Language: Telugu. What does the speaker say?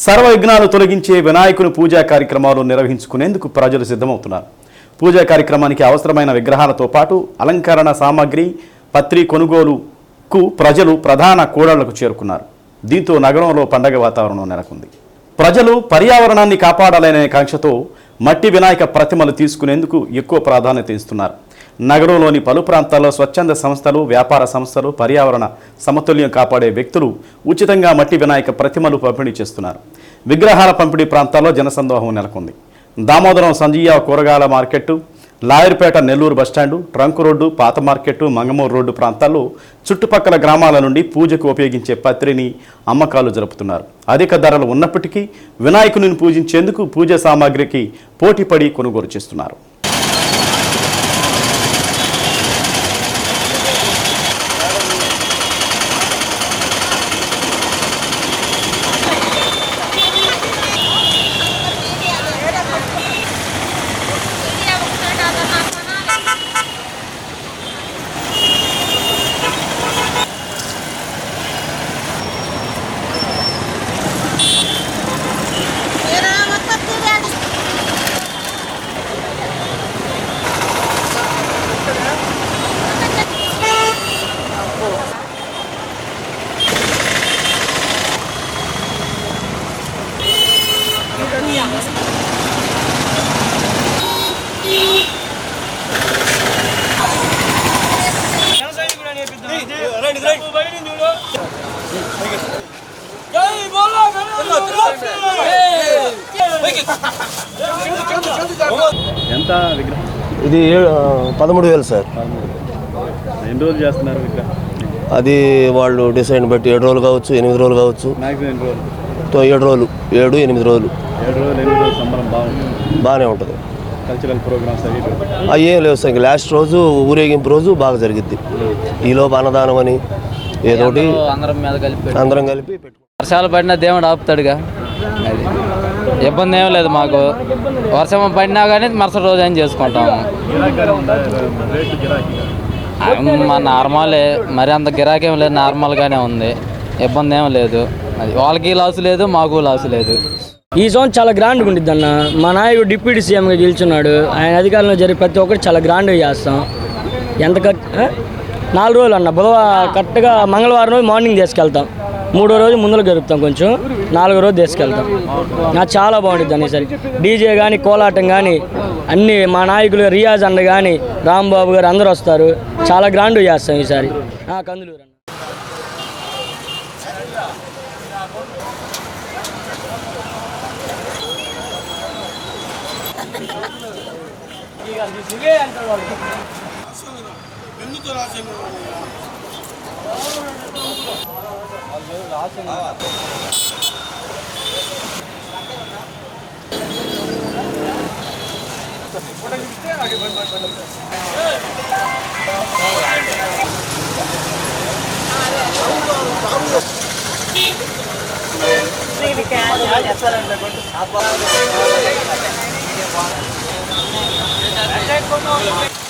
సర్వ విఘ్నాలు తొలగించే వినాయకుని పూజా కార్యక్రమాలు నిర్వహించుకునేందుకు ప్రజలు సిద్ధమవుతున్నారు. పూజా కార్యక్రమానికి అవసరమైన విగ్రహాలతో పాటు అలంకరణ సామాగ్రి, పత్రి కొనుగోలుకు ప్రజలు ప్రధాన కూడళ్లకు చేరుకున్నారు. దీంతో నగరంలో పండగ వాతావరణం నెలకొంది. ప్రజలు పర్యావరణాన్ని కాపాడాలనే కాంక్షతో మట్టి వినాయక ప్రతిమలు తీసుకునేందుకు ఎక్కువ ప్రాధాన్యత ఇస్తున్నారు. నగరంలోని పలు ప్రాంతాల్లో స్వచ్ఛంద సంస్థలు, వ్యాపార సంస్థలు పర్యావరణ సమతుల్యం కాపాడే వ్యక్తులు ఉచితంగా మట్టి వినాయక ప్రతిమలు పంపిణీ చేస్తున్నారు. విగ్రహాల పంపిణీ ప్రాంతాల్లో జనసందోహం నెలకొంది. దామోదరం సంజీయ కూరగాయల market, Lawyerpet Nellore bus stand, trunk road, పాత మార్కెట్టు, మంగమూరు రోడ్డు ప్రాంతాల్లో చుట్టుపక్కల గ్రామాల నుండి పూజకు ఉపయోగించే పత్రిని అమ్మకాలు జరుపుతున్నారు. అధిక ధరలు ఉన్నప్పటికీ వినాయకుని పూజించేందుకు పూజా సామాగ్రికి పోటీపడి కొనుగోలు చేస్తున్నారు. ఎంత విగ్రహం? ఇది 13,000 సార్. ఎన్ని రోజులు చేస్తున్నారు విగ్రహం? అది వాళ్ళు డిసైన్ బట్టి 7 రోజులు కావచ్చు, 8 రోజులు కావచ్చు. 7 రోజులు, 7-8 రోజులు. 7 రోజులు 8 రోజులు సంబరం బాగానే ఉంటుంది. కల్చరల్ ప్రోగ్రామ్స్ అవి ఏం లేవు సార్. లాస్ట్ రోజు ఊరేగింపు రోజు బాగా జరిగిద్ది. ఈలోపు అన్నదానం అని ఏదోటి అందరం కలిపి పెట్టుకుంటాం. వర్షాలు పడినా దేవుడు ఆపుతాడుగా, అది ఇబ్బంది ఏం లేదు మాకు. వర్షం పడినా కానీ మరుసటి రోజు ఏం చేసుకుంటాము. నార్మలే, మరి అంత గిరాకీ ఏం లేదు, నార్మల్గానే ఉంది, ఇబ్బంది ఏం లేదు. అది వాళ్ళకి లాసు లేదు, మాకు లాసు లేదు. ఈ సంవత్సరం చాలా గ్రాండ్గా ఉంటుంది అన్న. మా నాయకుడు డిప్యూటీ సీఎంగా గెలుచున్నాడు. ఆయన అధికారంలో జరిగే ప్రతి ఒక్కటి చాలా గ్రాండ్గా చేస్తాం. ఎంత 4 రోజులు అన్న. కరెక్ట్గా మంగళవారం రోజు మార్నింగ్ తీసుకెళ్తాం. 3వ రోజు ముందులో జరుపుతాం, కొంచెం 4వ రోజు తీసుకెళ్తాం. నాకు చాలా బాగుంటుంది అన్న. ఈసారి డీజే కానీ, కోలాటం కానీ అన్నీ మా నాయకులు రియాజ్ అన్న కానీ, రాంబాబు గారు అందరూ వస్తారు. చాలా గ్రాండ్గా చేస్తాం ఈసారి. కందులూరు అన్న. Saya